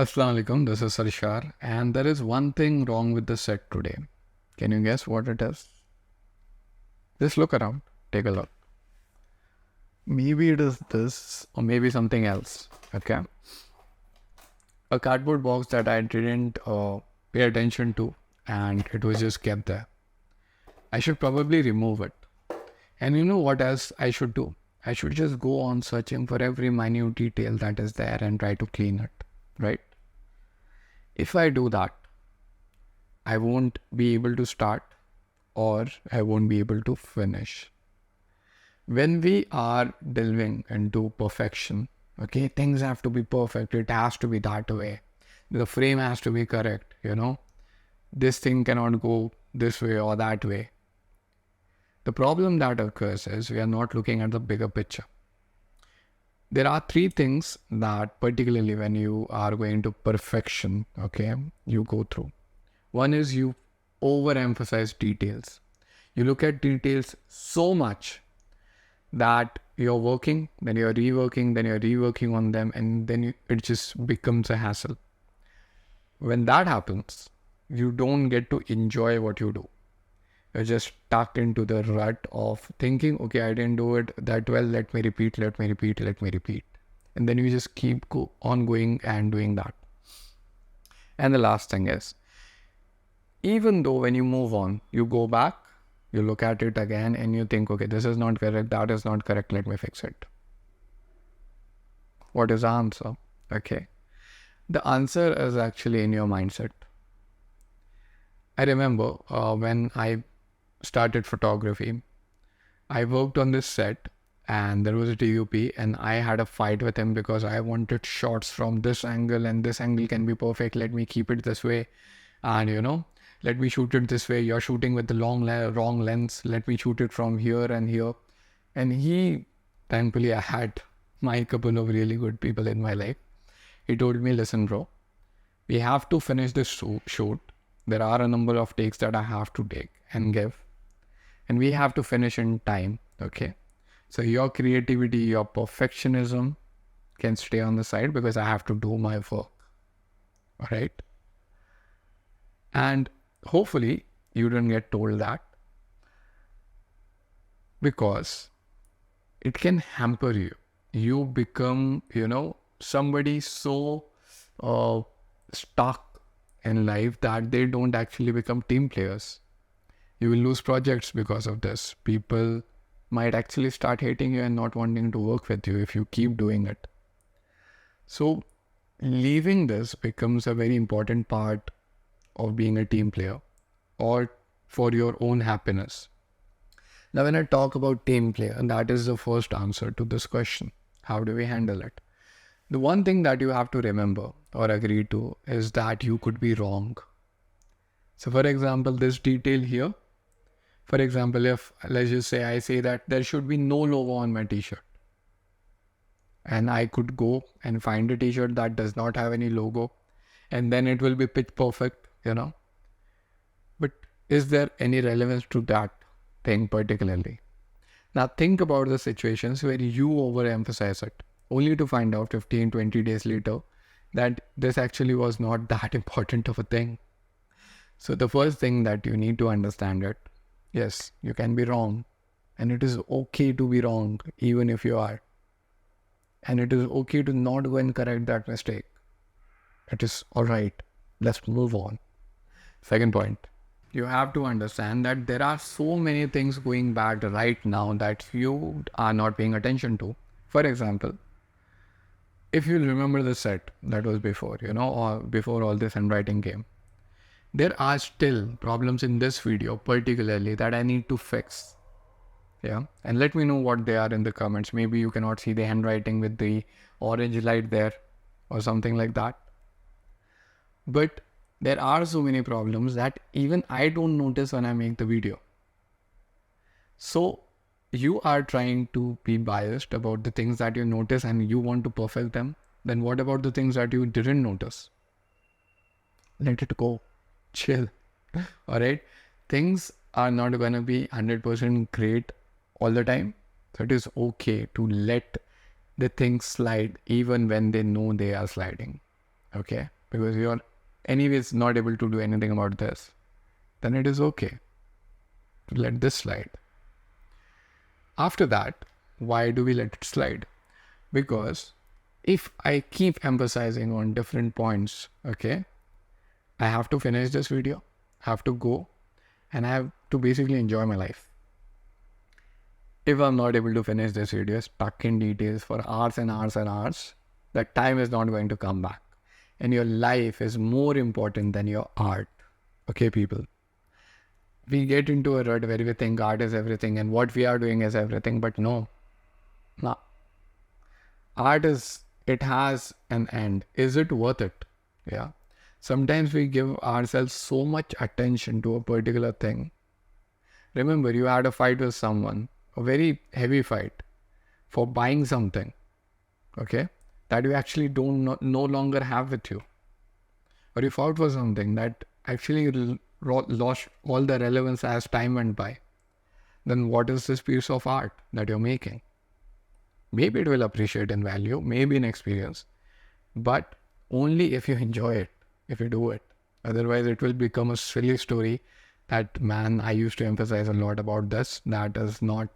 Assalamu alaikum, this is Sarishar, and there is one thing wrong with the set today. Can you guess what it is? Just look around, take a look. Maybe it is this, or maybe something else. Okay, a cardboard box that I didn't pay attention to, and it was just kept there. I should probably remove it. And you know what else I should do? I should just go on searching for every minute detail that is there and try to clean it, right? If I do that, I won't be able to start or I won't be able to finish. When we are delving into perfection, okay, things have to be perfect. It has to be that way. The frame has to be correct, This thing cannot go this way or that way. The problem that occurs is we are not looking at the bigger picture. There are three things that particularly when you are going to perfection, okay, you go through. One is you overemphasize details. You look at details so much that you're working, then you're reworking on them, and then it just becomes a hassle. When that happens, you don't get to enjoy what you do. You're just stuck into the rut of thinking, okay, I didn't do it that well, let me repeat. And then you just keep on going and doing that. And the last thing is, even though when you move on, you go back, you look at it again and you think, okay, this is not correct, that is not correct, let me fix it. What is the answer? Okay. The answer is actually in your mindset. I remember when I started photography, I worked on this set and there was a DOP and I had a fight with him because I wanted shots from this angle and this angle can be perfect. Let me keep it this way. And let me shoot it this way. You're shooting with the wrong lens. Let me shoot it from here and here. And thankfully, I had my couple of really good people in my life. He told me, listen, bro, we have to finish this shoot. There are a number of takes that I have to take and give. And we have to finish in time, okay? So your creativity, your perfectionism can stay on the side because I have to do my work, all right? And hopefully you don't get told that because it can hamper you. You become, somebody so stuck in life that they don't actually become team players. You will lose projects because of this. People might actually start hating you and not wanting to work with you if you keep doing it. So leaving this becomes a very important part of being a team player or for your own happiness. Now, when I talk about team player, that is the first answer to this question. How do we handle it? The one thing that you have to remember or agree to is that you could be wrong. So for example, this detail here, for example, if let's just say I say that there should be no logo on my t-shirt and I could go and find a t-shirt that does not have any logo and then it will be pitch perfect, But is there any relevance to that thing particularly? Now think about the situations where you overemphasize it only to find out 15, 20 days later that this actually was not that important of a thing. So the first thing that you need to understand it, yes, you can be wrong and it is okay to be wrong even if you are. And it is okay to not go and correct that mistake. It is alright. Let's move on. Second point, you have to understand that there are so many things going bad right now that you are not paying attention to. For example, if you remember the set that was before, or before all this handwriting came, there are still problems in this video particularly that I need to fix. Yeah. And let me know what they are in the comments. Maybe you cannot see the handwriting with the orange light there or something like that. But there are so many problems that even I don't notice when I make the video. So you are trying to be biased about the things that you notice and you want to perfect them. Then what about the things that you didn't notice? Let it go. Chill. All right. Things are not going to be 100% great all the time. So it is okay to let the things slide even when they know they are sliding. okay? Because you're anyways not able to do anything about this, then it is okay to let this slide. After that, why do we let it slide? Because if I keep emphasizing on different points, okay, I have to finish this video, have to go, and I have to basically enjoy my life. If I'm not able to finish this video, stuck in details for hours and hours and hours, that time is not going to come back. And your life is more important than your art. Okay, people? We get into a rut where we think art is everything and what we are doing is everything, but no. Art it has an end. Is it worth it? Yeah. Sometimes we give ourselves so much attention to a particular thing. Remember, you had a fight with someone, a very heavy fight for buying something, okay, that you actually no longer have with you. Or you fought for something that actually lost all the relevance as time went by. Then what is this piece of art that you're making? Maybe it will appreciate in value, maybe in experience, but only if you enjoy it, if you do it. Otherwise, it will become a silly story that, man, I used to emphasize a lot about this, that is not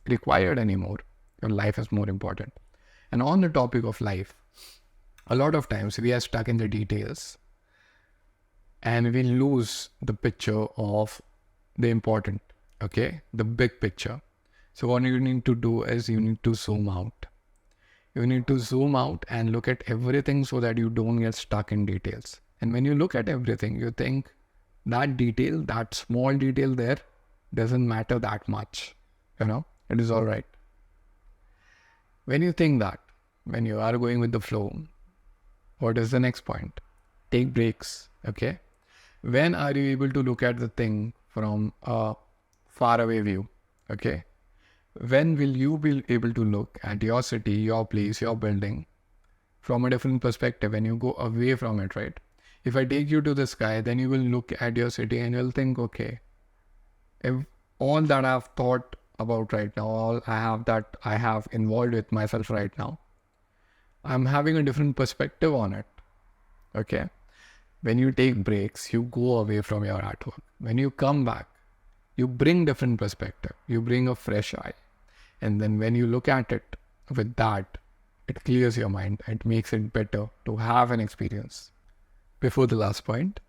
required anymore. Your life is more important. And on the topic of life, a lot of times we are stuck in the details and we lose the picture of the important, okay, the big picture. So what you need to do is you need to zoom out. You need to zoom out and look at everything so that you don't get stuck in details. And when you look at everything, you think that detail, that small detail there doesn't matter that much. It is all right. When you think that, when you are going with the flow, what is the next point? Take breaks, okay? When are you able to look at the thing from a far away view, okay? When will you be able to look at your city, your place, your building from a different perspective when you go away from it, right? If I take you to the sky, then you will look at your city and you'll think, okay, if all that I've thought about right now, all I have involved with myself right now, I'm having a different perspective on it, okay? When you take breaks, you go away from your artwork. When you come back, you bring different perspective. You bring a fresh eye. And then when you look at it with that, it clears your mind. It makes it better to have an experience. Before the last point,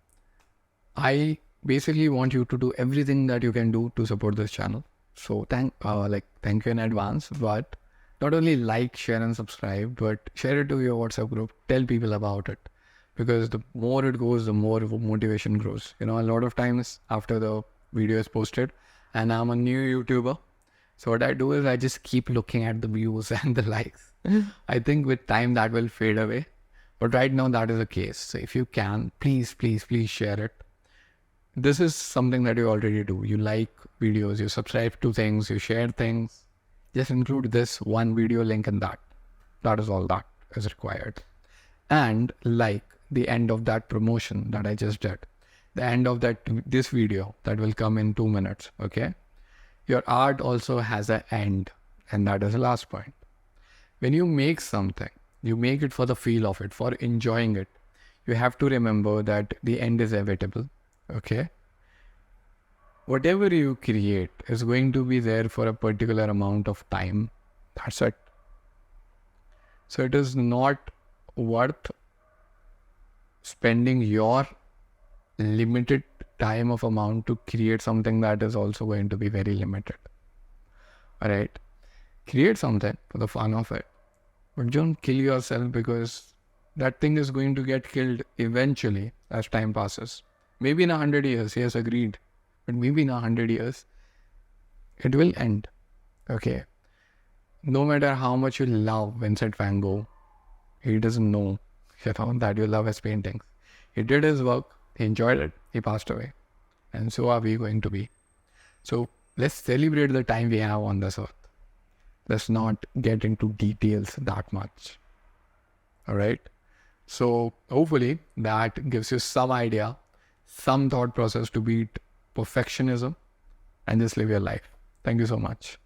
I basically want you to do everything that you can do to support this channel. So thank you in advance. But not only like, share and subscribe, but share it to your WhatsApp group. Tell people about it. Because the more it goes, the more motivation grows. A lot of times after the video is posted and I'm a new YouTuber, so what I do is I just keep looking at the views and the likes. I think with time that will fade away, but right now that is the case. So if you can, please share it. This is something that you already do. You like videos, you subscribe to things, you share things. Just include this one video link in that. That is all that is required. And like the end of that promotion that I just did, the end of this video that will come in 2 minutes, okay? Your art also has an end, and that is the last point. When you make something, you make it for the feel of it, for enjoying it. You have to remember that the end is inevitable, okay? Whatever you create is going to be there for a particular amount of time. That's it. So it is not worth spending your limited time of amount to create something that is also going to be very limited. Alright? Create something for the fun of it. But don't kill yourself, because that thing is going to get killed eventually as time passes. Maybe in 100 years, yes, agreed. But maybe in 100 years, it will end. Okay? No matter how much you love Vincent van Gogh, he doesn't know that you love his paintings. He did his work, he enjoyed it, he passed away. And so are we going to be. So let's celebrate the time we have on this earth. Let's not get into details that much. Alright? So hopefully that gives you some idea, some thought process to beat perfectionism and just live your life. Thank you so much.